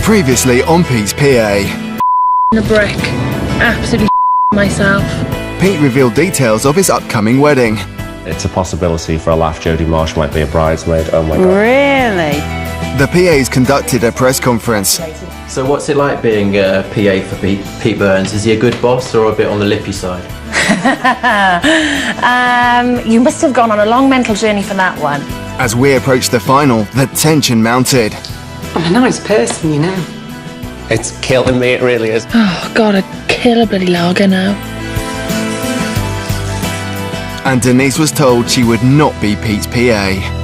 Previously on Pete's PA. The brick. Absolutely myself. Pete revealed details of his upcoming wedding. It's a possibility for a laugh Jodie Marsh might be a bridesmaid. Oh my God. Really? The PAs conducted a press conference. So what's it like being a PA for Pete Burns? Is he a good boss or a bit on the lippy side? You must have gone on a long mental journey for that one. As we approached the final, the tension mounted. I'm a nice person, you know. It's killing me, it really is. Oh, God, I'd kill a bloody lager now. And Denise was told she would not be Pete's PA.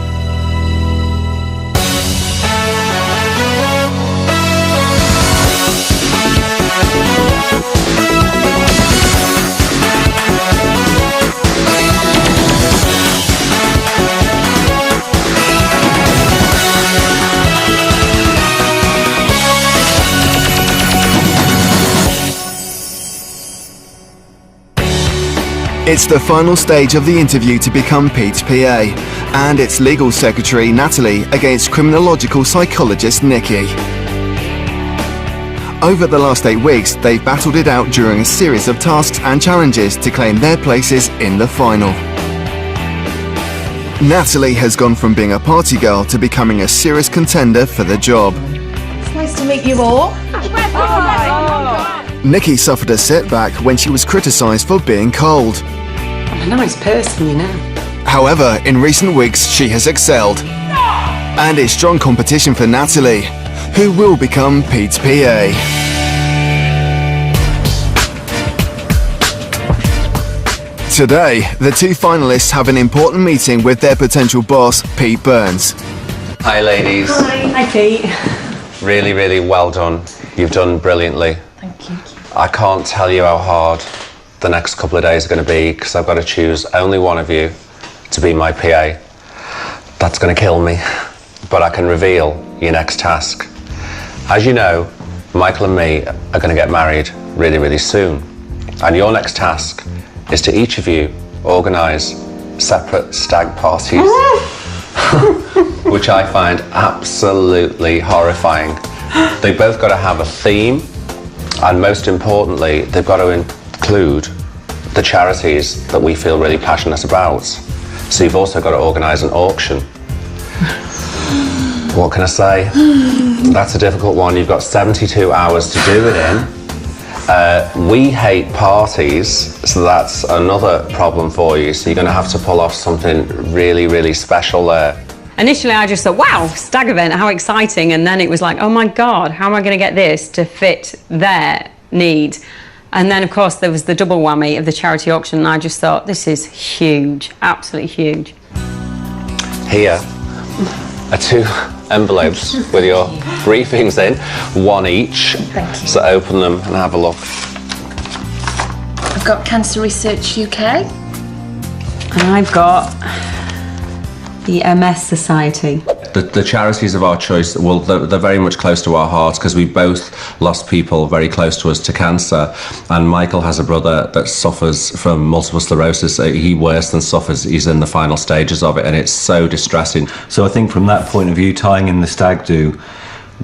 It's the final stage of the interview to become Pete's PA, and it's legal secretary Natalie against criminological psychologist Nikki. Over the last 8 weeks, they've battled it out during a series of tasks and challenges to claim their places in the final. Natalie has gone from being a party girl to becoming a serious contender for the job. It's nice to meet you all. Nikki suffered a setback when she was criticised for being cold. I'm a nice person, you know. However, in recent weeks, she has excelled. And it's strong competition for Natalie, who will become Pete's PA. Today, the two finalists have an important meeting with their potential boss, Pete Burns. Hi, ladies. Hi, Pete. Really, really well done. You've done brilliantly. Thank you. I can't tell you how hard the next couple of days are going to be because I've got to choose only one of you to be my PA. That's going to kill me, but I can reveal your next task. As you know, Michael and me are going to get married really, really soon. And your next task is to each of you organise separate stag parties, which I find absolutely horrifying. They've both got to have a theme, and most importantly, they've got to include the charities that we feel really passionate about. So you've also got to organise an auction. What can I say? That's a difficult one. You've got 72 hours to do it in. We hate parties, so that's another problem for you. So you're going to have to pull off something really, really special there. Initially, I just thought, wow, stag event, how exciting. And then it was like, oh my God, how am I going to get this to fit their need? And then, of course, there was the double whammy of the charity auction. And I just thought, this is huge, absolutely huge. Here are 2 envelopes with your briefings in, 1 each. Thank you. So open them and have a look. I've got Cancer Research UK. And I've got the MS Society. The charities of our choice, well, they're very much close to our hearts because we both lost people very close to us to cancer. And Michael has a brother that suffers from multiple sclerosis. He worse than suffers. He's in the final stages of it, and it's so distressing. So I think from that point of view, tying in the stag do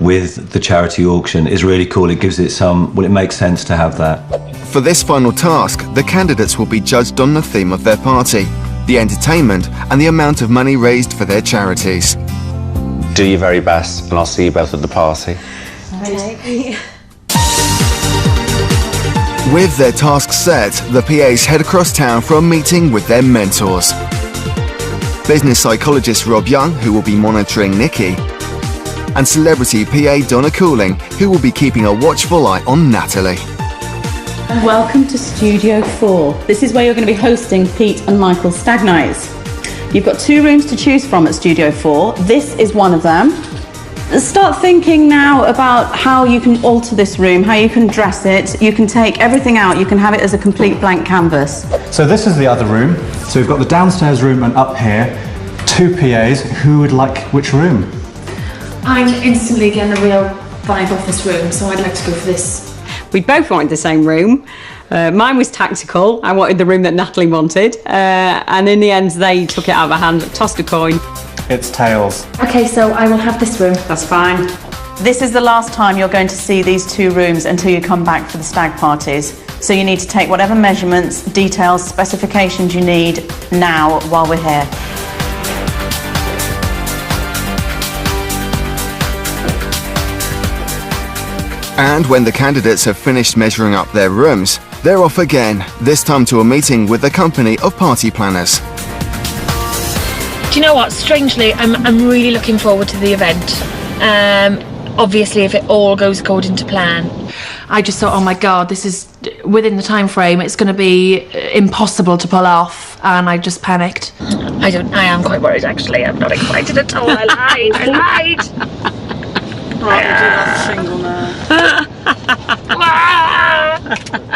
with the charity auction is really cool. It gives it it makes sense to have that. For this final task, the candidates will be judged on the theme of their party, the entertainment, and the amount of money raised for their charities. Do your very best, and I'll see you both at the party. Okay. With their tasks set, the PAs head across town for a meeting with their mentors. Business psychologist Rob Young, who will be monitoring Nikki, and celebrity PA Donna Cooling, who will be keeping a watchful eye on Natalie. Welcome to Studio 4. This is where you're going to be hosting Pete and Michael's stag nights. You've got 2 rooms to choose from at Studio 4. This is one of them. Start thinking now about how you can alter this room, how you can dress it. You can take everything out. You can have it as a complete blank canvas. So this is the other room. So we've got the downstairs room and up here, 2 PAs. Who would like which room? I'm instantly getting the real vibe off this room, so I'd like to go for this. We both wanted the same room. Mine was tactical. I wanted the room that Natalie wanted. And in the end, they took it out of her hand, tossed a coin. It's tails. Okay, so I will have this room. That's fine. This is the last time you're going to see these 2 rooms until you come back for the stag parties. So you need to take whatever measurements, details, specifications you need now while we're here. And when the candidates have finished measuring up their rooms, they're off again, this time to a meeting with the company of party planners. Do you know what? Strangely, I'm really looking forward to the event. Obviously, if it all goes according to plan. I just thought, oh my God, this is within the time frame. It's going to be impossible to pull off, and I just panicked. I am quite worried actually. I'm not excited at all. I lied.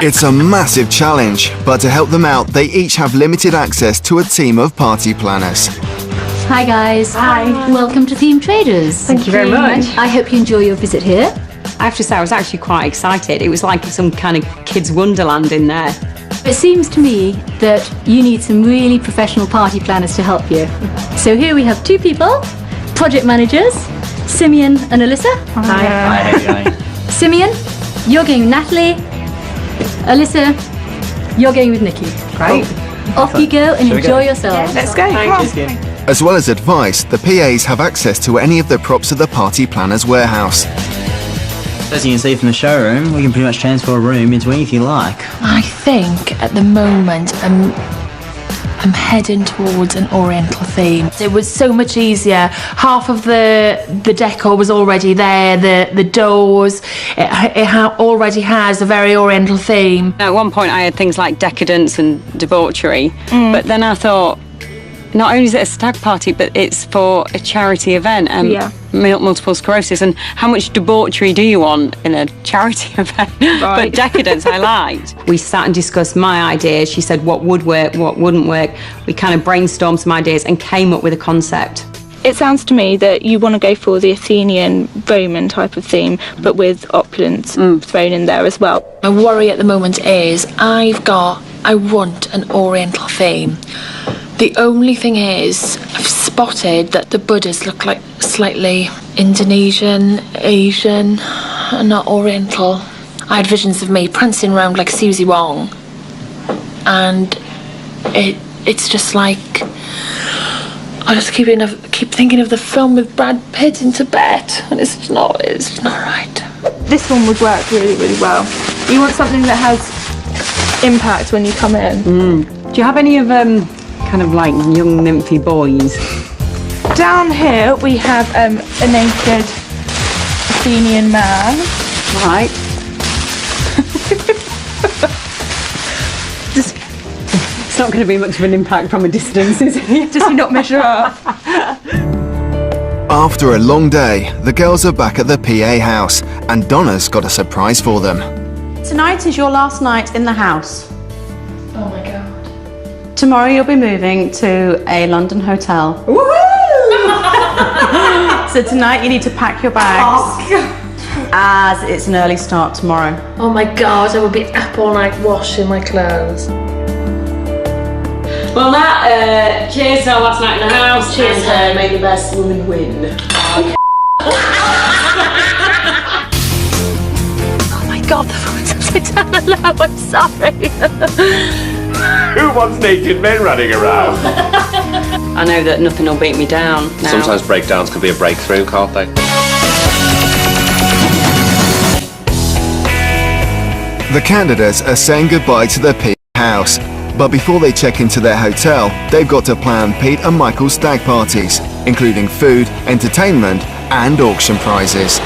It's a massive challenge, but to help them out, they each have limited access to a team of party planners. Hi guys. Hi. Welcome to Theme Traders. Thank you very much. I hope you enjoy your visit here. I have to say, I was actually quite excited. It was like some kind of kids' wonderland in there. It seems to me that you need some really professional party planners to help you. So here we have 2 people, project managers, Simeon and Alyssa. Hi. Simeon, you're going with Natalie. Alyssa, you're going with Nikki. Great. Off you go and enjoy yourselves. Let's go. As well as advice, the PAs have access to any of the props of the party planner's warehouse. As you can see from the showroom, we can pretty much transfer a room into anything you like. I think at the moment I'm heading towards an oriental theme. It was so much easier. Half of the decor was already there, the doors, it already has a very oriental theme. At one point I had things like decadence and debauchery, but then I thought, not only is it a stag party, but it's for a charity event, multiple sclerosis, and how much debauchery do you want in a charity event? But decadence I liked. We sat and discussed my ideas. She said what would work, what wouldn't work. We kind of brainstormed some ideas and came up with a concept. It sounds to me that you want to go for the Athenian Roman type of theme, but with opulence thrown in there as well. My worry at the moment is I want an oriental theme. The only thing is, I've spotted that the Buddhas look like slightly Indonesian, Asian, and not oriental. I had visions of me prancing around like Susie Wong, and it's just like, I just keep thinking of the film with Brad Pitt in Tibet, and it's not right. This one would work really, really well. You want something that has impact when you come in. Do you have any of kind of like young nymphy boys? Down here we have a naked Athenian man. Right. It's not going to be much of an impact from a distance, is it? Does he not measure up? After a long day, the girls are back at the PA house, and Donna's got a surprise for them. Tonight is your last night in the house. Oh my God. Tomorrow you'll be moving to a London hotel. So tonight you need to pack your bags, as it's an early start tomorrow. Oh my God, I will be up all night washing my clothes. Well, Nat, cheers to our last night in the house. Cheers, and may the best woman win. Oh my God, the phone's upside down low, I'm sorry. Who wants naked men running around? I know that nothing will beat me down now. Sometimes breakdowns can be a breakthrough, can't they? The candidates are saying goodbye to the PA house, but before they check into their hotel, they've got to plan Pete and Michael's stag parties, including food, entertainment, and auction prizes.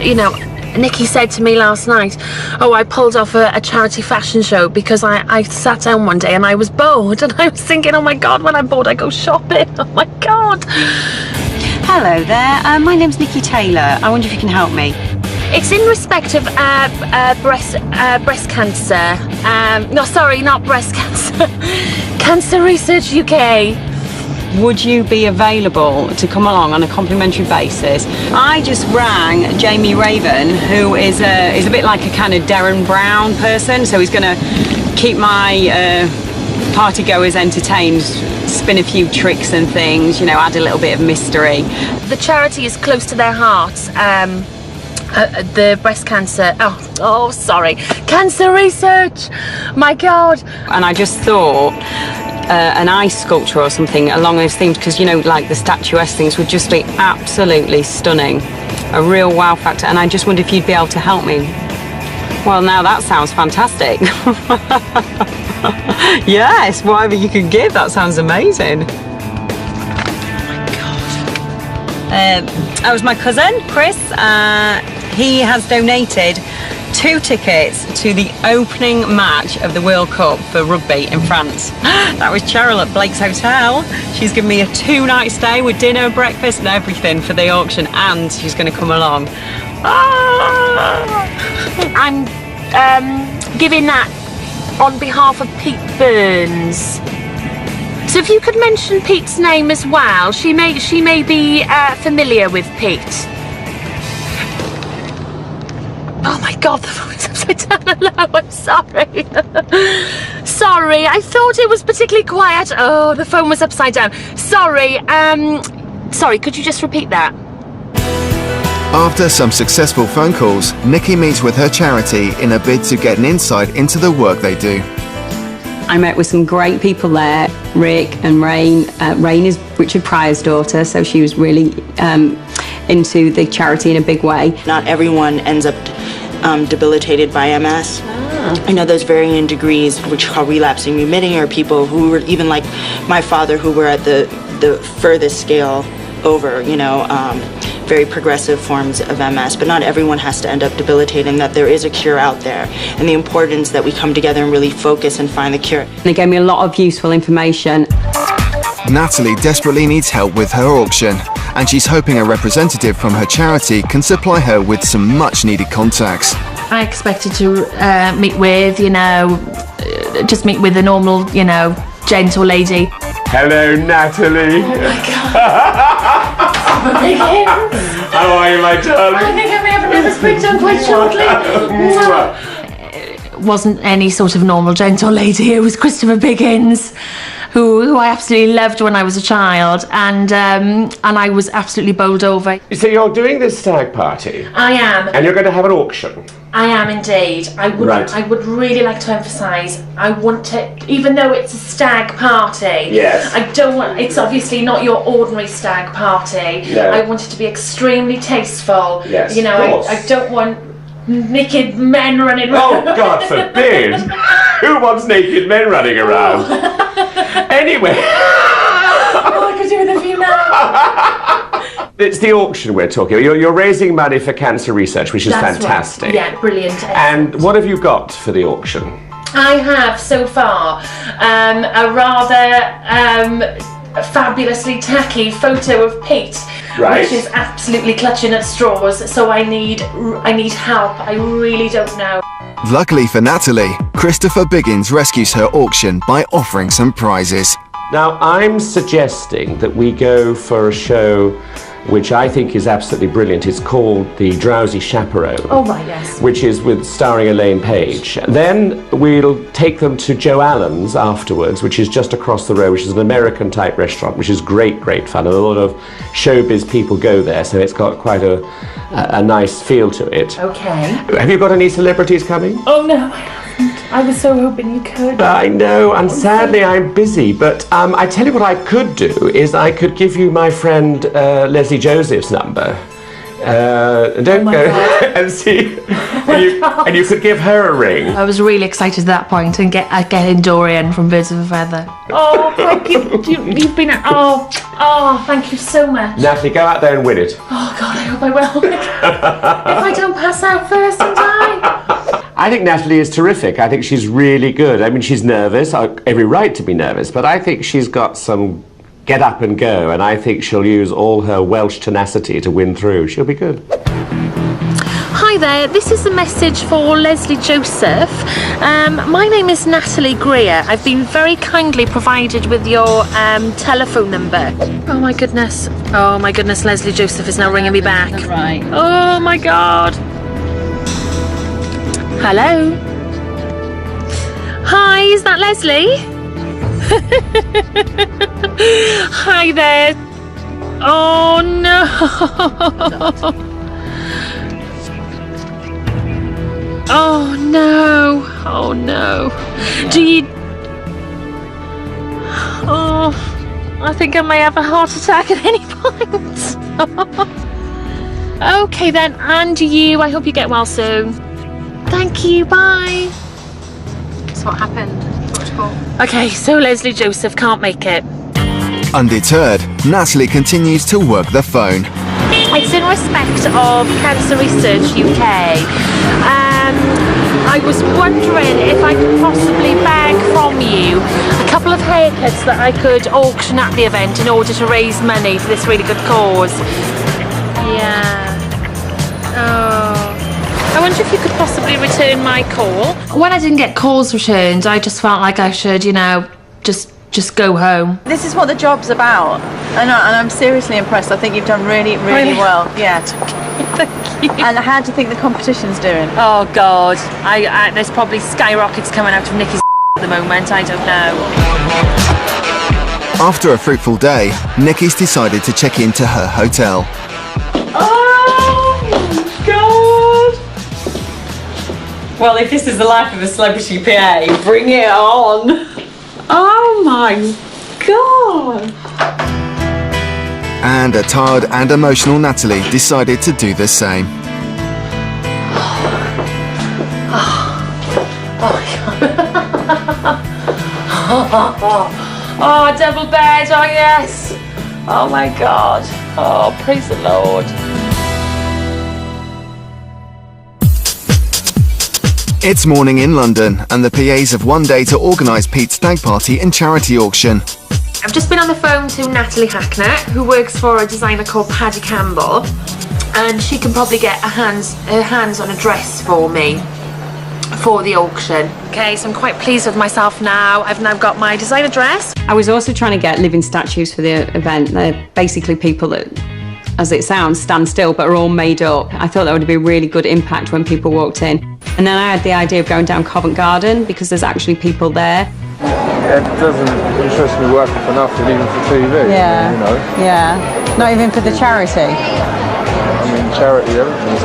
You know, Nikki said to me last night, oh, I pulled off a charity fashion show because I sat down one day and I was bored, and I was thinking, oh my God, when I'm bored I go shopping. Oh my God. Hello there, my name's Nikki Taylor. I wonder if you can help me. It's in respect of breast cancer. No, sorry, not breast cancer. Cancer Research UK. Would you be available to come along on a complimentary basis? I just rang Jamie Raven, who is a bit like a kind of Darren Brown person, so he's going to keep my party goers entertained spin a few tricks and things, you know, add a little bit of mystery. The charity is close to their hearts. The breast cancer. Cancer research. My God. And I just thought an ice sculpture or something along those themes, because, you know, like the statuesque things would just be absolutely stunning. A real wow factor. And I just wondered if you'd be able to help me. Well, now that sounds fantastic. Yes, whatever you could give, that sounds amazing. That was my cousin, Chris. He has donated 2 tickets to the opening match of the World Cup for rugby in France. That was Cheryl at Blake's Hotel. She's given me a 2-night stay with dinner, breakfast and everything for the auction, and she's going to come along. I'm giving that on behalf of Pete Burns. So if you could mention Pete's name as well, she may be familiar with Pete. Oh my God, the phone's upside down. Hello, I'm sorry. Sorry, I thought it was particularly quiet. Oh, the phone was upside down. Sorry, sorry, could you just repeat that? After some successful phone calls, Nikki meets with her charity in a bid to get an insight into the work they do. I met with some great people there, Rick and Rain. Rain is Richard Pryor's daughter, so she was really into the charity in a big way. Not everyone ends up debilitated by MS. I know there's varying degrees, which are called relapsing remitting, or people who were even like my father, who were at the furthest scale over, you know, very progressive forms of MS, but not everyone has to end up debilitated, and that there is a cure out there, and the importance that we come together and really focus and find the cure. They gave me a lot of useful information. Natalie desperately needs help with her auction, and she's hoping a representative from her charity can supply her with some much-needed contacts. I expected to meet with, you know, just meet with a normal, you know, gentle lady. Hello, Natalie. Oh my God. How are you, my darling? I think I may have another speak done quite shortly. It wasn't any sort of normal gentle lady. It was Christopher Biggins, who I absolutely loved when I was a child, and I was absolutely bowled over. So you're doing this stag party? I am. And you're going to have an auction? I am indeed. I would really like to emphasise, I want to, even though it's a stag party, yes, I don't want, it's obviously not your ordinary stag party. No. I want it to be extremely tasteful. Yes, you know, of course. I don't want naked men running around. Oh, God forbid! Who wants naked men running around? Anyway. Oh, I could do with a few now. It's the auction we're talking about. You're raising money for cancer research, which is That's fantastic. Right. Yeah, brilliant. And what have you got for the auction? I have so far a rather fabulously tacky photo of Pete, right, which is absolutely clutching at straws. So I need help. I really don't know. Luckily for Natalie, Christopher Biggins rescues her auction by offering some prizes. Now, I'm suggesting that we go for a show which I think is absolutely brilliant. It's called The Drowsy Chaperone. Oh, right, yes. Which is starring Elaine Page. Then we'll take them to Joe Allen's afterwards, which is just across the road, which is an American-type restaurant, which is great fun. And a lot of showbiz people go there, so it's got quite a nice feel to it. Okay. Have you got any celebrities coming? Oh, no, I haven't. I was so hoping you could. I know, and sadly I'm busy, but I tell you what I could do is I could give you my friend Leslie Joseph's number. Don't go and see, and you could give her a ring. I was really excited at that point, and get in Dorian from Birds of a Feather. Oh, thank you. You've been. Oh, thank you so much. Natalie, go out there and win it. Oh God, I hope I will. If I don't pass out first and die. I think Natalie is terrific. I think she's really good. I mean, she's nervous. Every right to be nervous, but I think she's got some get up and go, and I think she'll use all her Welsh tenacity to win through. She'll be good. Hi there, this is a message for Leslie Joseph. My name is Natalie Greer. I've been very kindly provided with your telephone number. Oh my goodness, Leslie Joseph is now ringing me back. That's right. Oh my God. Hello? Hi, is that Leslie? Hi there. Oh no. Oh no. Oh no. Do you... Oh, I think I may have a heart attack at any point. Okay then, and you. I hope you get well soon. Thank you, bye. So what happened? Okay, so Leslie Joseph can't make it. Undeterred, Natalie continues to work the phone. It's in respect of Cancer Research UK. I was wondering if I could possibly beg from you a couple of haircuts that I could auction at the event in order to raise money for this really good cause. Yeah. Oh. I wonder if you could possibly return my call. When I didn't get calls returned, I just felt like I should, you know, just go home. This is what the job's about, and I'm seriously impressed. I think you've done really well. Yeah. Thank you. And how do you think the competition's doing? Oh God, I there's probably skyrockets coming out of Nikki's at the moment. I don't know. After a fruitful day, Nikki's decided to check into her hotel. Oh God! Well, if this is the life of a celebrity PA, bring it on! Oh my God! And a tired and emotional Natalie decided to do the same. Oh, double bed, oh yes! Oh my God, oh praise the Lord. It's morning in London, and the PAs have one day to organise Pete's stag party and charity auction. I've just been on the phone to Natalie Hacknett, who works for a designer called Paddy Campbell, and she can probably get her hands on a dress for me for the auction. Okay, so I'm quite pleased with myself now. I've now got my designer dress. I was also trying to get living statues for the event. They're basically people that, as it sounds, stand still but are all made up. I thought that would be a really good impact when people walked in. And then I had the idea of going down Covent Garden because there's actually people there. It doesn't interest me working for nothing, even for TV. Yeah. You know. Yeah. Not even for the charity. I mean, charity, everything.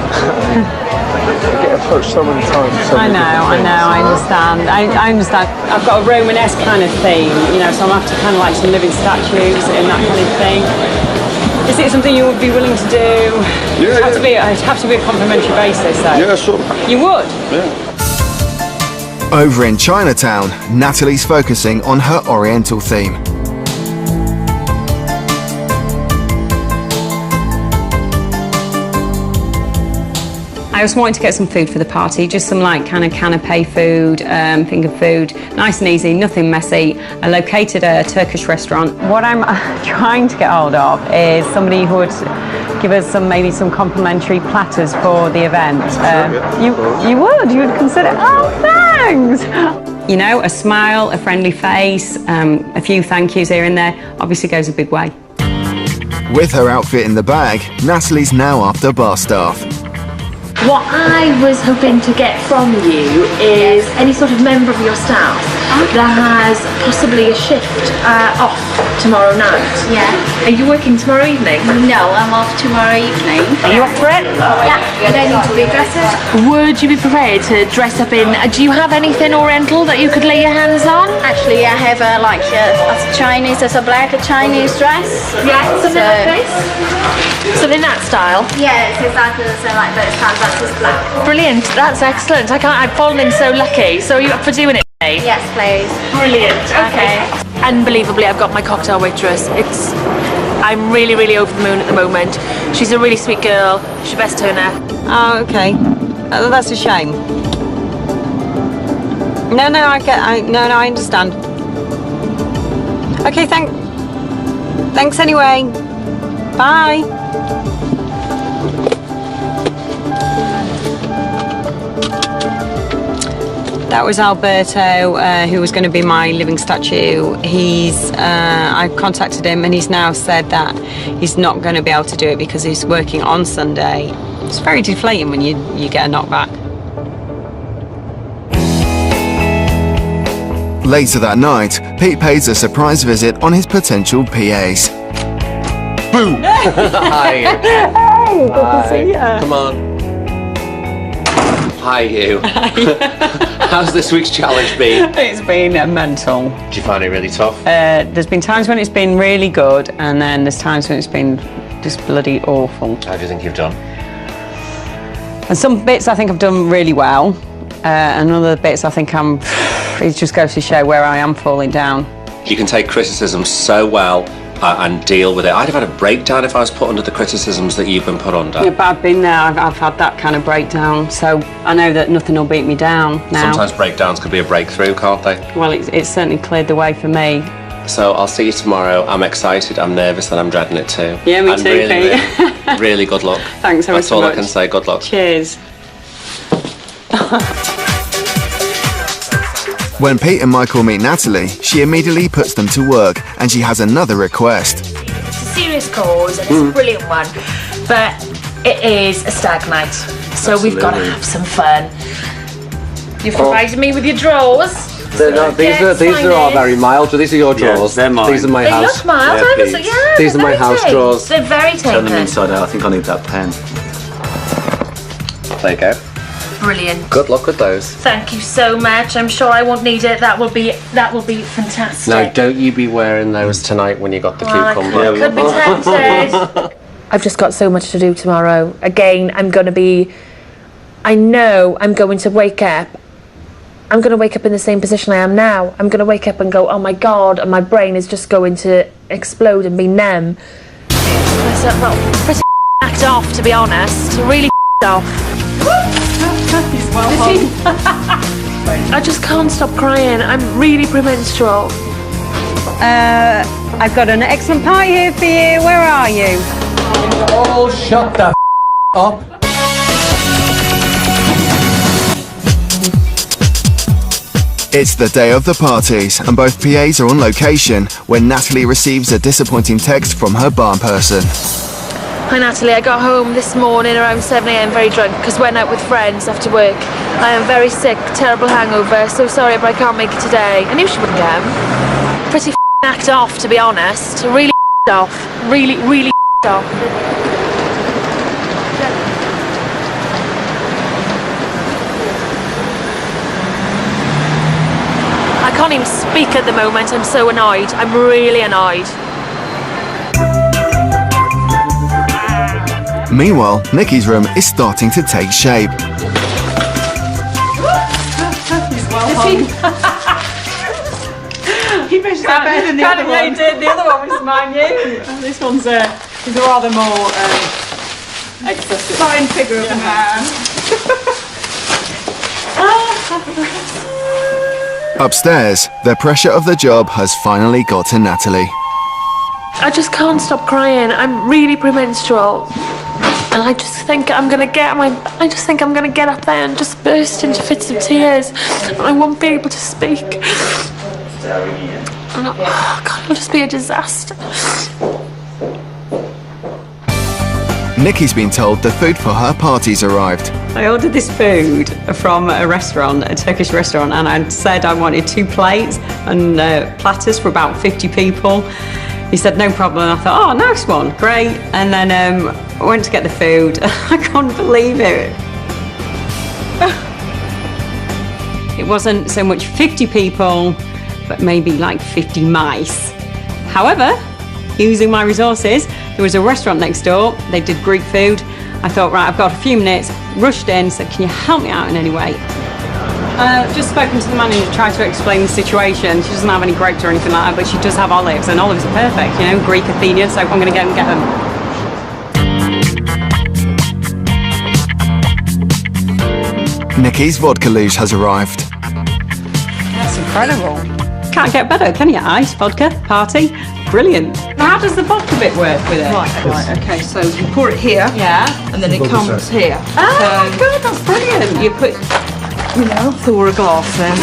I get approached so many times. I understand. I understand. I've got a Romanesque kind of theme, you know, so I'm after kind of like some living statues and that kind of thing. Is it something you would be willing to do? Yeah, it'd have to be a complimentary basis, though. Yeah, sure. You would? Yeah. Over in Chinatown, Natalie's focusing on her Oriental theme. I was wanting to get some food for the party, just some like kind of canapé food, finger food, nice and easy, nothing messy. I located a Turkish restaurant. What I'm trying to get hold of is somebody who would give us maybe some complimentary platters for the event. You would consider, oh thanks! You know, a smile, a friendly face, a few thank yous here and there, obviously goes a big way. With her outfit in the bag, Natalie's now after bar staff. What I was hoping to get from you is any sort of member of your staff that has possibly a shift off tomorrow night. Yeah. Are you working tomorrow evening? No, I'm off tomorrow evening. Are you up for it? Yeah. Would I need to be dressed up? Would you be prepared to dress up in... do you have anything Oriental that you could lay your hands on? Actually, I have a Chinese, a black Chinese dress. Yeah, something like this? Something in that style? Yeah, it's exactly the same like this, but it's black. Brilliant, that's excellent. I've fallen in so lucky. So are you up for doing it? Yes, please. Brilliant. Okay. Unbelievably, I've got my cocktail waitress. I'm really, really over the moon at the moment. She's a really sweet girl. She's your best turner. Oh, okay. That's a shame. No, I understand. Okay, thanks anyway. Bye. That was Alberto, who was going to be my living statue. I contacted him and he's now said that he's not going to be able to do it because he's working on Sunday. It's very deflating when you get a knockback. Later that night, Pete pays a surprise visit on his potential PAs. Boom! Hi. Hey, good to see you. Come on. Hi, you. How's this week's challenge been? It's been mental. Did you find it really tough? There's been times when it's been really good, and then there's times when it's been just bloody awful. How do you think you've done? And some bits I think I've done really well, and other bits I think it just goes to show where I am falling down. You can take criticism so well and deal with it. I'd have had a breakdown if I was put under the criticisms that you've been put under. Yeah, but I've been there, I've had that kind of breakdown, so I know that nothing will beat me down now. Sometimes breakdowns could be a breakthrough, can't they? Well, it's certainly cleared the way for me. So I'll see you tomorrow. I'm excited, I'm nervous, and I'm dreading it too. Yeah, me and too, really, Pete. really good luck. Thanks so much. That's all I can say, good luck. Cheers. When Pete and Michael meet Natalie, she immediately puts them to work, and she has another request. It's a serious cause and it's a brilliant one, but it is a stag night, so we've got to have some fun. You've provided me with your drawers. These are all very mild. So these are your drawers. they're mine. These are my They house. look mild, yeah, These are my house tame. drawers. They're very Turn them tame. inside out. I think I need that pen. There you go. Brilliant. Good luck with those. Thank you so much. I'm sure I won't need it. That will be fantastic. No, don't you be wearing those tonight when you got the cucumber. I could be tempted. I've just got so much to do tomorrow. Again, I know I'm going to wake up. I'm going to wake up in the same position I am now. I'm going to wake up and go, oh my God, and my brain is just going to explode and be numb. Well, pretty act off, to be honest. Really off. I just can't stop crying. I'm really premenstrual. I've got an excellent party here for you. Where are you? Oh, shut the up. It's the day of the parties, and both PAs are on location when Natalie receives a disappointing text from her barn person. Hi Natalie, I got home this morning around 7 AM very drunk because went out with friends after work. I am very sick, terrible hangover, so sorry but I can't make it today. I knew she wouldn't come. Pretty act off, to be honest. Really off. Really off. I can't even speak at the moment, I'm so annoyed. I'm really annoyed. Meanwhile, Nikki's room is starting to take shape. You mentioned that better than the other one. You did. The other one was mine, you. This one's is rather more excessive. Fine figure of a man. Upstairs, the pressure of the job has finally got to Natalie. I just can't stop crying. I'm really premenstrual. And I just think I'm gonna get up there and just burst into fits of tears. And I won't be able to speak. And oh God, it'll just be a disaster. Nikki's been told the food for her party's arrived. I ordered this food from a restaurant, a Turkish restaurant, and I said I wanted 2 plates and platters for about 50 people. He said, no problem. I thought, oh, nice one, great. And then I went to get the food. I couldn't believe it. It wasn't so much 50 people, but maybe like 50 mice. However, using my resources, there was a restaurant next door. They did Greek food. I thought, right, I've got a few minutes, rushed in, said, can you help me out in any way? Just spoken to the manager, tried to explain the situation. She doesn't have any grapes or anything like that, but she does have olives, and olives are perfect, you know, Greek Athenian, so I'm going to go and get them. Nikki's vodka luge has arrived. That's incredible. Can't get better, can you? Ice, vodka, party, brilliant. How does the vodka bit work with it? Right, okay, so you pour it here. Yeah. And then it comes here. Oh, So good, that's brilliant. you put, pour a glass in.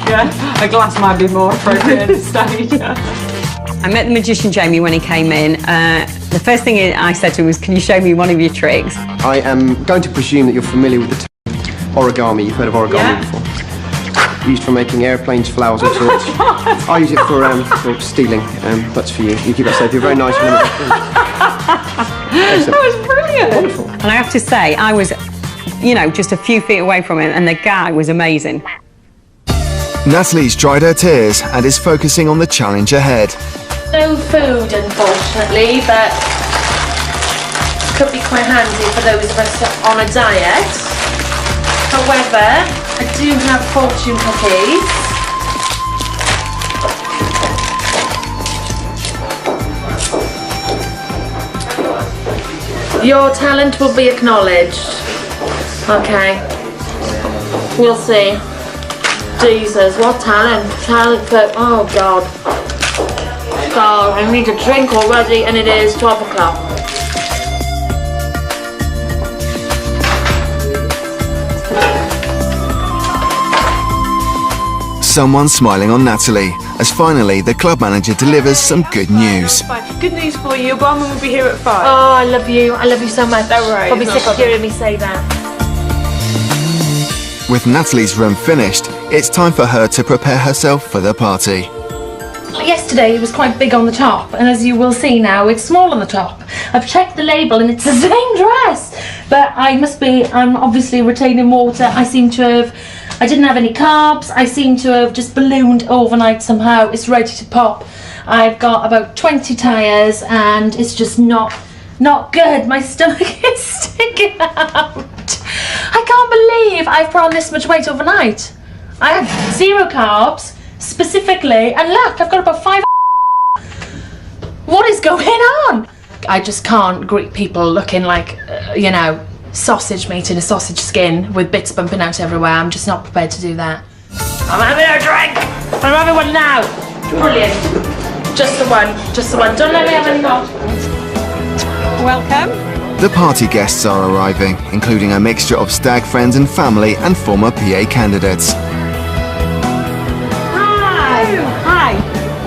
Yeah, a glass might be more appropriate at this stage. I met the magician Jamie when he came in. The first thing I said to him was, can you show me one of your tricks? I am going to presume that you're familiar with the term origami. You've heard of origami before? used for making airplanes, flowers, all sorts. I use it for stealing. That's for you. You keep that safe. You're very nice. That was brilliant. Wonderful. And I have to say, I was, you know, just a few feet away from him, and the guy was amazing. Natalie's dried her tears and is focusing on the challenge ahead. No food, unfortunately, but could be quite handy for those of us on a diet. However, I do have fortune cookies. Your talent will be acknowledged. Okay. We'll see. Jesus, what talent. Talent for... Oh, God. God, I need a drink already, and it is 12 o'clock. Someone's smiling on Natalie, as finally the club manager delivers some good news. Good news for you. Barman will be here at 5. Oh, I love you. I love you so much. Don't worry. Probably sick of hearing me say that. With Natalie's room finished, it's time for her to prepare herself for the party. Yesterday it was quite big on the top, and as you will see now, it's small on the top. I've checked the label and it's the same dress, but I'm obviously retaining water. I didn't have any carbs. I seem to have just ballooned overnight somehow. It's ready to pop. I've got about 20 tyres and it's just not good. My stomach is sticking out. I can't believe I've put on this much weight overnight. I have 0 carbs, specifically, and look, I've got about 5. What is going on? I just can't greet people looking like, you know, sausage meat in a sausage skin with bits bumping out everywhere. I'm just not prepared to do that. I'm having a drink! I'm having one now! Brilliant. Just the one. Don't let me have any more. Welcome. The party guests are arriving, including a mixture of stag friends and family and former PA candidates. Hi. Hi.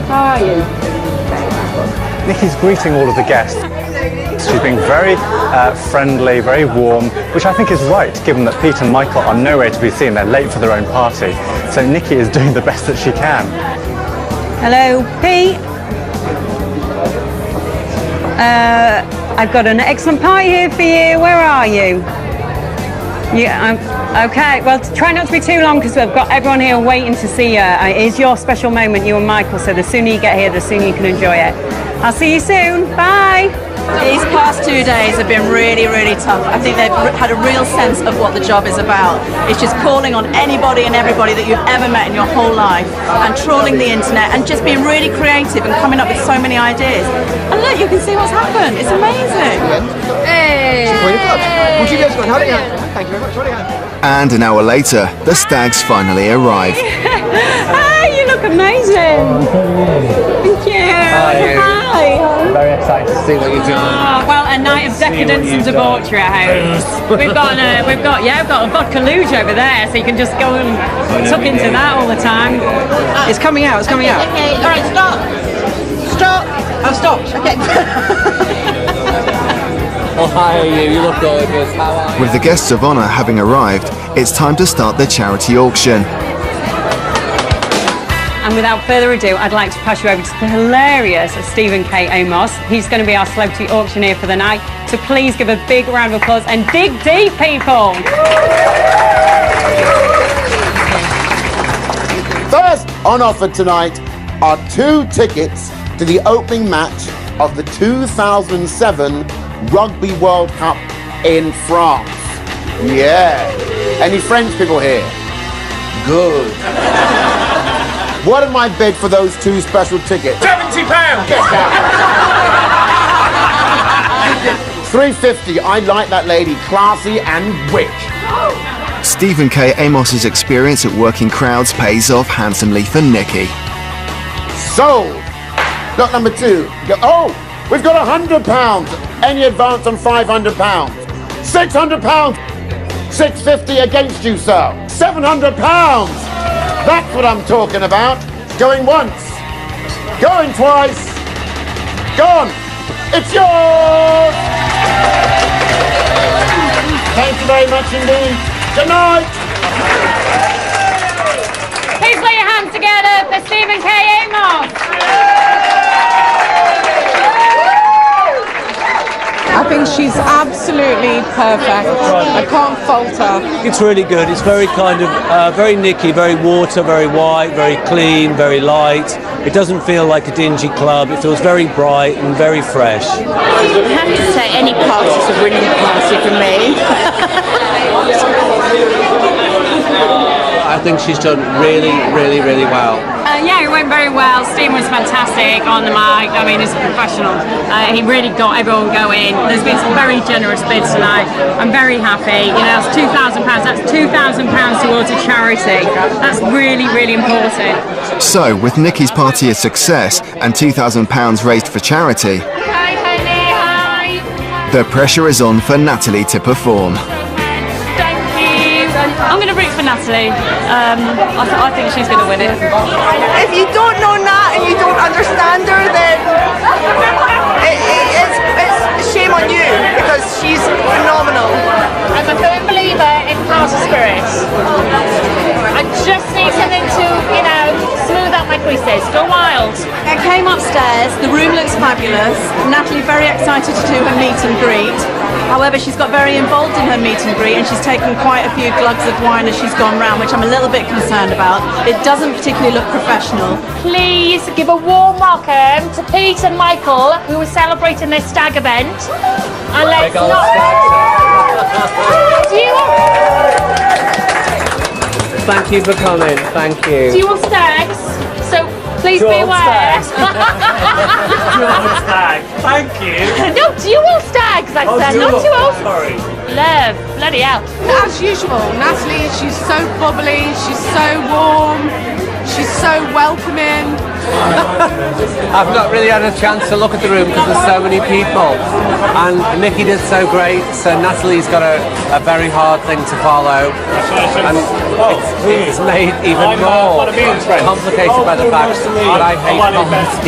How are you? Nikki's greeting all of the guests. She's being very friendly, very warm, which I think is right, given that Pete and Michael are nowhere to be seen. They're late for their own party. So Nikki is doing the best that she can. Hello, Pete. I've got an excellent party here for you. Where are you? Okay, well, try not to be too long because we've got everyone here waiting to see you. It is your special moment, you and Michael, so the sooner you get here, the sooner you can enjoy it. I'll see you soon. Bye. These past 2 days have been really, really tough. I think they've had a real sense of what the job is about. It's just calling on anybody and everybody that you've ever met in your whole life and trawling the internet and just being really creative and coming up with so many ideas. And look, you can see what's happened. It's amazing. Hey! Thank you very much. And an hour later, the stags finally arrive. Hi, you look amazing. Thank you. Hi. I'm very excited to see what you're doing. Oh, well, a night of decadence and debauchery at home. We've got a vodka luge over there, so you can just go and tuck into that all the time. It's coming out. Okay, all right, stop. I've stopped. Okay. Oh, hi, you look gorgeous. How are you? With the guests of honour having arrived, it's time to start the charity auction. And without further ado, I'd like to pass you over to the hilarious Stephen K. Amos. He's going to be our celebrity auctioneer for the night. So please give a big round of applause and dig deep, people. First on offer tonight are 2 tickets to the opening match of the 2007 Rugby World Cup in France. Yeah. Any French people here? Good. What am I bid for those 2 special tickets? £70! $3.50. I like that lady. Classy and rich. Stephen K. Amos's experience at working crowds pays off handsomely for Nikki. Sold. Lot number 2. Oh, we've got £100. Any advance on £500? £600. £650 against you, sir. £700. That's what I'm talking about. Going once, going twice, gone. It's yours. Thank you very much indeed. Good night. hands together for Stephen K. Amos. I think she's absolutely perfect. I can't fault her. It's really good. It's very kind of, very Nikki, very water, very white, very clean, very light. It doesn't feel like a dingy club. It feels very bright and very fresh. I have to say any party is a winning party for me. I think she's done really, really, really well. Yeah, it went very well. Stephen was fantastic on the mic. I mean, he's a professional. He really got everyone going. There's been some very generous bids tonight. I'm very happy. You know, that's £2,000. That's £2,000 towards a charity. That's really, really important. So, with Nikki's party a success and £2,000 raised for charity, Hi, honey. Hi. the pressure is on for Natalie to perform. Thank you. I'm going to root for Natalie. I think she's going to win it. If you don't know Nat and you don't understand her, then it's shame on you, because she's phenomenal. I'm a firm believer in party spirits. I just need something to, you know, smooth out my creases. Go wild. I came upstairs, the room looks fabulous. Natalie very excited to do her meet and greet. However, she's got very involved in her meet and greet and she's taken quite a few glugs of wine as she's gone round, which I'm a little bit concerned about. It doesn't particularly look professional. Please give a warm welcome to Pete and Michael, who are celebrating their stag event. And let's not... Thank you for coming. Thank you. Dual stags, so please be aware. Dual stag. Thank you. No, dual stags, I said, not dual. Sorry. Love, bloody hell. As usual, Natalie, she's so bubbly, she's so warm, she's so welcoming. I've not really had a chance to look at the room because there's so many people. And Nikki did so great, so Natalie's got a very hard thing to follow. And it's made even more complicated by the fact that I hate comedies.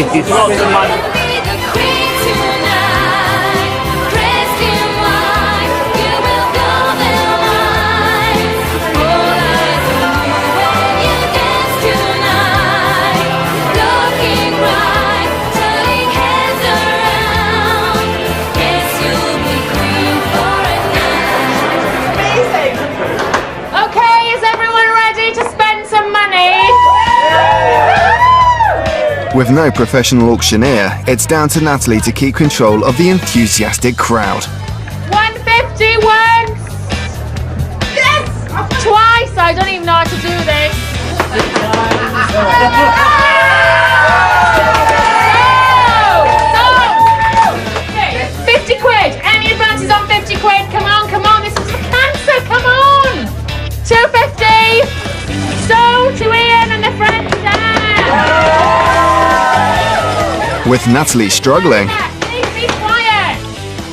With no professional auctioneer, it's down to Natalie to keep control of the enthusiastic crowd. 150 once! Yes! Twice! I don't even know how to do this. 50 quid! Any advances on 50 quid? Come on, this is for cancer, come on! 250! So to Ian and the friends there! With Natalie struggling, Please be quiet!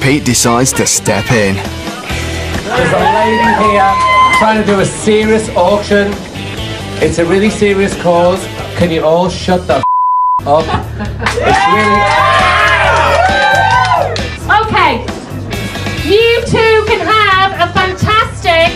Pete decides to step in. There's a lady here trying to do a serious auction. It's a really serious cause. Can you all shut the up? It's really... Okay, you two can have a fantastic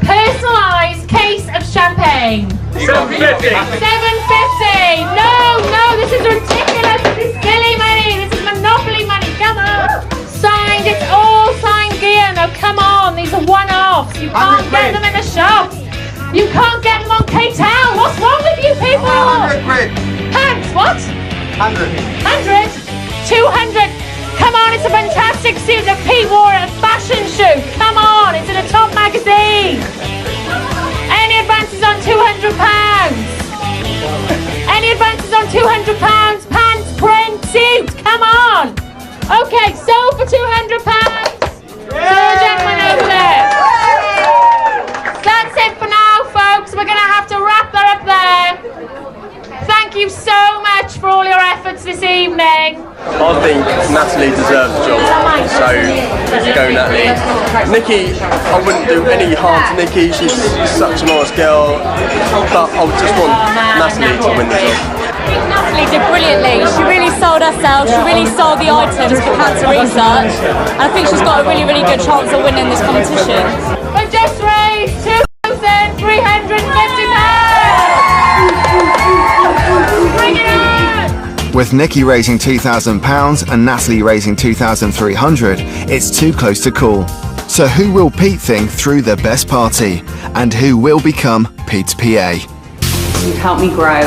personalised case of champagne. 750. 750. No, this is ridiculous. This is silly money. This is monopoly money. Come on. Signed. It's all signed gear. No, come on. These are one-offs. You can't get them in the shops. You can't get them on KTEL. What's wrong with you people? 100 quid. Hands. What? 100. 100. 200. Come on, it's a fantastic suit that Pete wore at a fashion shoot. Come on, it's in a top magazine. Any advances on £200? Any advances on £200? Pants, print, suit. Come on. Okay, sold for £200. To the gentleman over there. That's it for now, folks. We're going to have to wrap that up there. Thank you so much for all your efforts this evening. I think Natalie deserves the job, so go Natalie. Nikki, I wouldn't do any harm to Nikki, she's such a nice girl, but I just want Natalie to win the job. Natalie did brilliantly. She really sold herself, she really sold the items for cancer research, and I think she's got a really, really good chance of winning this competition. We've just raised £2,350. With Nikki raising £2,000 and Natalie raising £2,300, it's too close to call. So who will Pete think threw the best party? And who will become Pete's PA? You've helped me grow.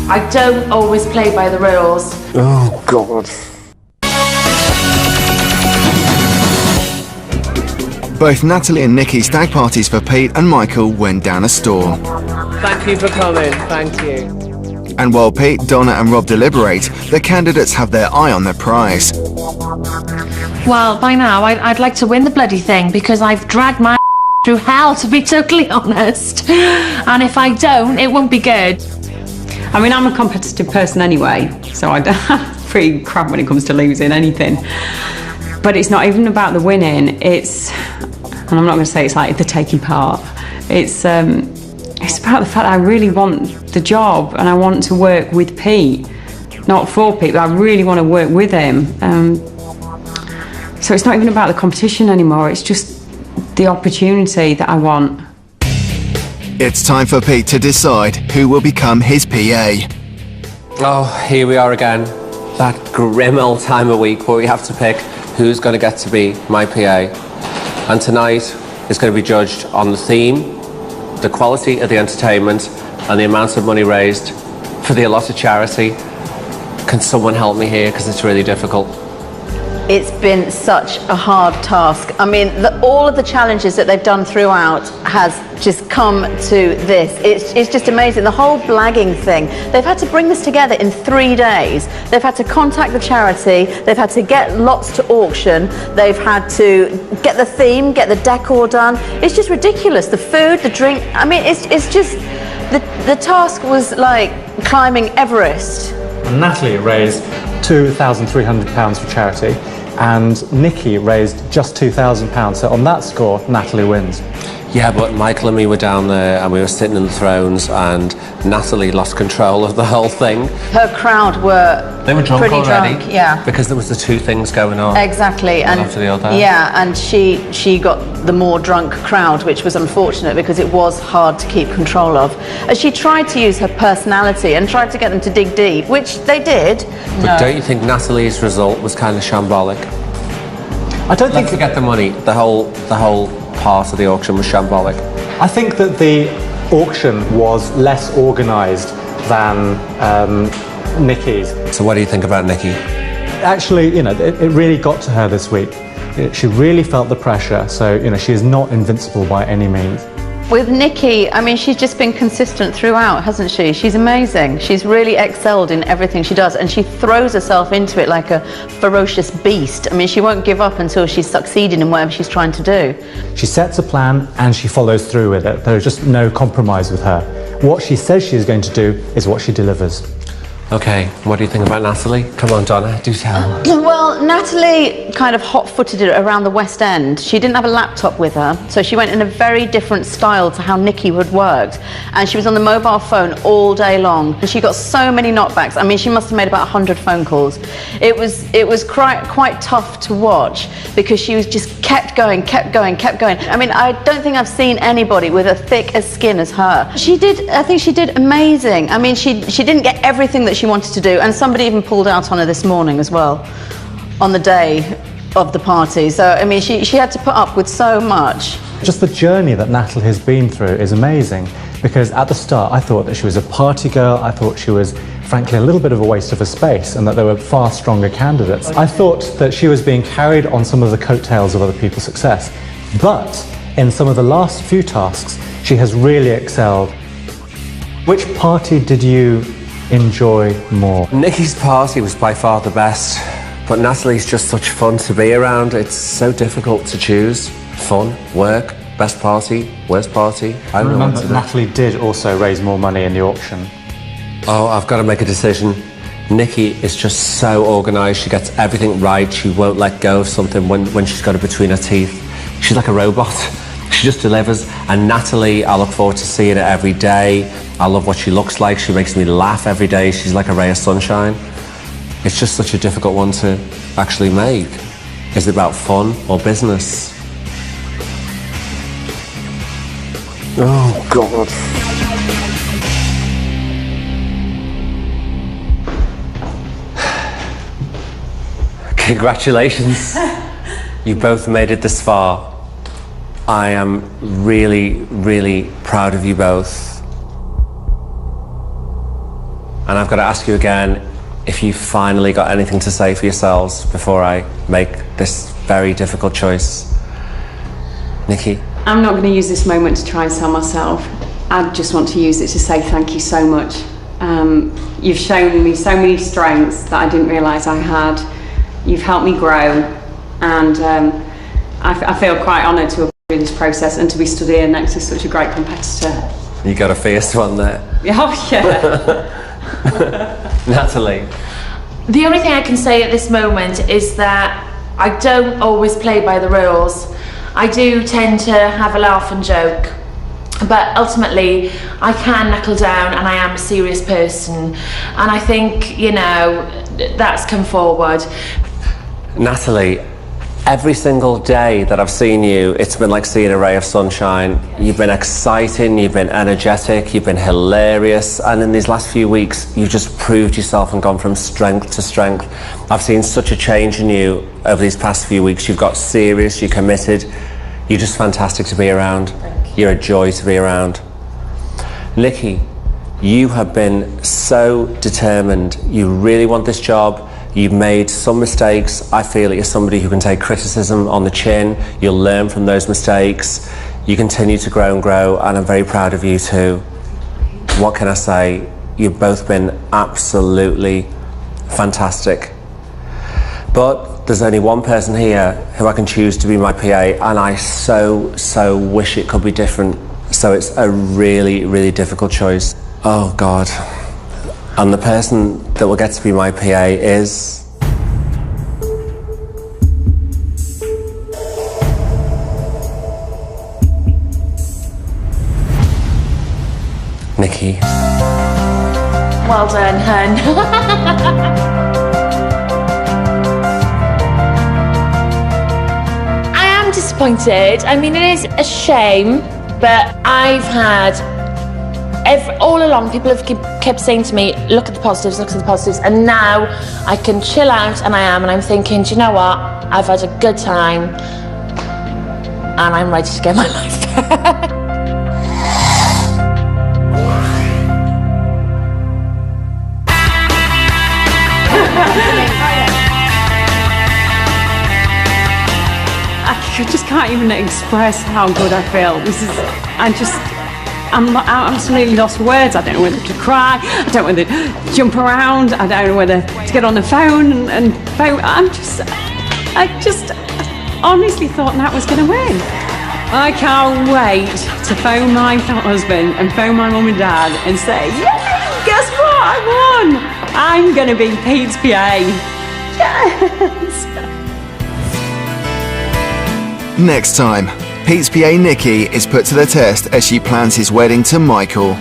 I don't always play by the rules. Oh, God. Both Natalie and Nikki's stag parties for Pete and Michael went down a storm. Thank you for coming, thank you. And while Pete, Donna and Rob deliberate, the candidates have their eye on their prize. Well, by now, I'd like to win the bloody thing because I've dragged my through hell, to be totally honest. And if I don't, it won't be good. I mean, I'm a competitive person anyway, so I'm pretty crap when it comes to losing anything. But it's not even about the winning, it's, and I'm not going to say it's like the taking part, it's about the fact that I really want the job and I want to work with Pete. Not for Pete, but I really want to work with him. So it's not even about the competition anymore, it's just the opportunity that I want. It's time for Pete to decide who will become his PA. Oh, here we are again. That grim old time of week where we have to pick who's going to get to be my PA. And tonight is going to be judged on the theme, the quality of the entertainment, and the amount of money raised for the allotted charity. Can someone help me here, because it's really difficult? It's been such a hard task. I mean, all of the challenges that they've done throughout has just come to this. It's just amazing. The whole blagging thing. They've had to bring this together in 3 days. They've had to contact the charity. They've had to get lots to auction. They've had to get the theme, get the decor done. It's just ridiculous. The food, the drink. I mean, it's just, the task was like climbing Everest. Natalie raised £2,300 for charity, and Nikki raised just £2,000. So on that score, Natalie wins. Yeah, but Michael and me were down there and we were sitting in the thrones and Natalie lost control of the whole thing. Her crowd were They were drunk pretty already. drunk, yeah. Because there was the two things going on. Exactly. One and after the other. Yeah, and she got the more drunk crowd, which was unfortunate because it was hard to keep control of. As she tried to use her personality and tried to get them to dig deep, which they did. But don't you think Natalie's result was kind of shambolic? I don't think... Let's forget the money. The whole part of the auction was shambolic. I think that the auction was less organised than Nikki's. So what do you think about Nikki? Actually, you know, it really got to her this week. She really felt the pressure, so, you know, she is not invincible by any means. With Nikki, I mean, she's just been consistent throughout, hasn't she? She's amazing. She's really excelled in everything she does, and she throws herself into it like a ferocious beast. I mean, she won't give up until she's succeeded in whatever she's trying to do. She sets a plan and she follows through with it. There's just no compromise with her. What she says she is going to do is what she delivers. Okay, what do you think about Natalie? Come on, Donna, do tell. Well, Natalie kind of hot-footed it around the West End. She didn't have a laptop with her, so she went in a very different style to how Nikki would worked. And she was on the mobile phone all day long. And she got so many knockbacks. I mean, she must have made about 100 phone calls. It was quite tough to watch because she was just kept going. I mean, I don't think I've seen anybody with as thick a skin as her. I think she did amazing. I mean, she didn't get everything that she wanted to do, and somebody even pulled out on her this morning as well, on the day of the party. So, I mean, she had to put up with so much. Just the journey that Natalie has been through is amazing, because at the start I thought that she was a party girl. I thought she was, frankly, a little bit of a waste of her space and that there were far stronger candidates. I thought that she was being carried on some of the coattails of other people's success. But in some of the last few tasks, she has really excelled. Which party did you enjoy more? Nikki's party was by far the best, but Natalie's just such fun to be around. It's so difficult to choose. Fun, work, best party, worst party. I don't know what to do. Natalie did also raise more money in the auction. Oh, I've got to make a decision. Nikki is just so organised. She gets everything right. She won't let go of something when she's got it between her teeth. She's like a robot. She just delivers. And Natalie, I look forward to seeing her every day. I love what she looks like. She makes me laugh every day. She's like a ray of sunshine. It's just such a difficult one to actually make. Is it about fun or business? Oh, God. Congratulations. You both made it this far. I am really, really proud of you both. And I've got to ask you again if you finally got anything to say for yourselves before I make this very difficult choice. Nikki? I'm not going to use this moment to try and sell myself. I just want to use it to say thank you so much. You've shown me so many strengths that I didn't realise I had. You've helped me grow, and I feel quite honoured to have been through this process and to be stood here next to such a great competitor. You got a fierce one there. Oh yeah. Natalie? The only thing I can say at this moment is that I don't always play by the rules. I do tend to have a laugh and joke, but ultimately I can knuckle down and I am a serious person, and I think, you know, that's come forward. Natalie, every single day that I've seen you, it's been like seeing a ray of sunshine. You've been exciting, you've been energetic, you've been hilarious, and in these last few weeks you've just proved yourself and gone from strength to strength. I've seen such a change in you over these past few weeks. You've got serious, you're committed, you're just fantastic to be around. You're a joy to be around. Nikki, you have been so determined. You really want this job. You've made some mistakes. I feel that you're somebody who can take criticism on the chin. You'll learn from those mistakes. You continue to grow and grow, and I'm very proud of you too. What can I say? You've both been absolutely fantastic. But there's only one person here who I can choose to be my PA, and I so wish it could be different. So it's a really, really difficult choice. Oh God. And the person that will get to be my PA is... Nikki. Well done, hun. I am disappointed. I mean, it is a shame, but I've had... all along, people have kept saying to me, look at the positives, and now I can chill out, and I'm thinking, do you know what? I've had a good time, and I'm ready to get my life back. I just can't even express how good I feel. I'm absolutely lost for words. I don't know whether to cry, I don't know whether to jump around, I don't know whether to get on the phone and vote. I just honestly thought Nat was going to win. I can't wait to phone my husband and phone my mum and dad and say, yeah, guess what, I won! I'm going to be Pete's PA. Yes! Next time, Pete's PA Nikki is put to the test as she plans his wedding to Michael.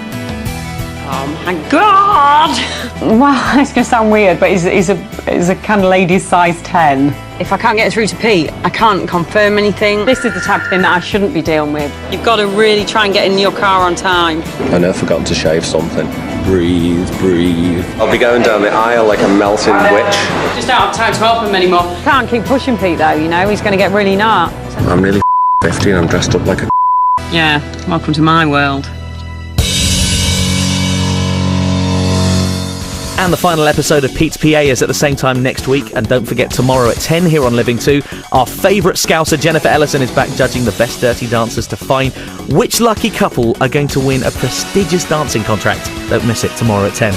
Oh my God! Well, it's going to sound weird, but he's a kind of ladies size 10. If I can't get through to Pete, I can't confirm anything. This is the type of thing that I shouldn't be dealing with. You've got to really try and get in your car on time. I know I've forgotten to shave something. Breathe. I'll be going down the aisle like a melting witch. Just don't have time to help him anymore. Can't keep pushing Pete though, you know, he's going to get really narked. I'm nearly 50 and I'm dressed up like a... Yeah, welcome to my world. And the final episode of Pete's PA is at the same time next week. And don't forget, tomorrow at 10 here on Living 2, our favourite Scouser, Jennifer Ellison, is back judging the best dirty dancers to find which lucky couple are going to win a prestigious dancing contract. Don't miss it tomorrow at 10.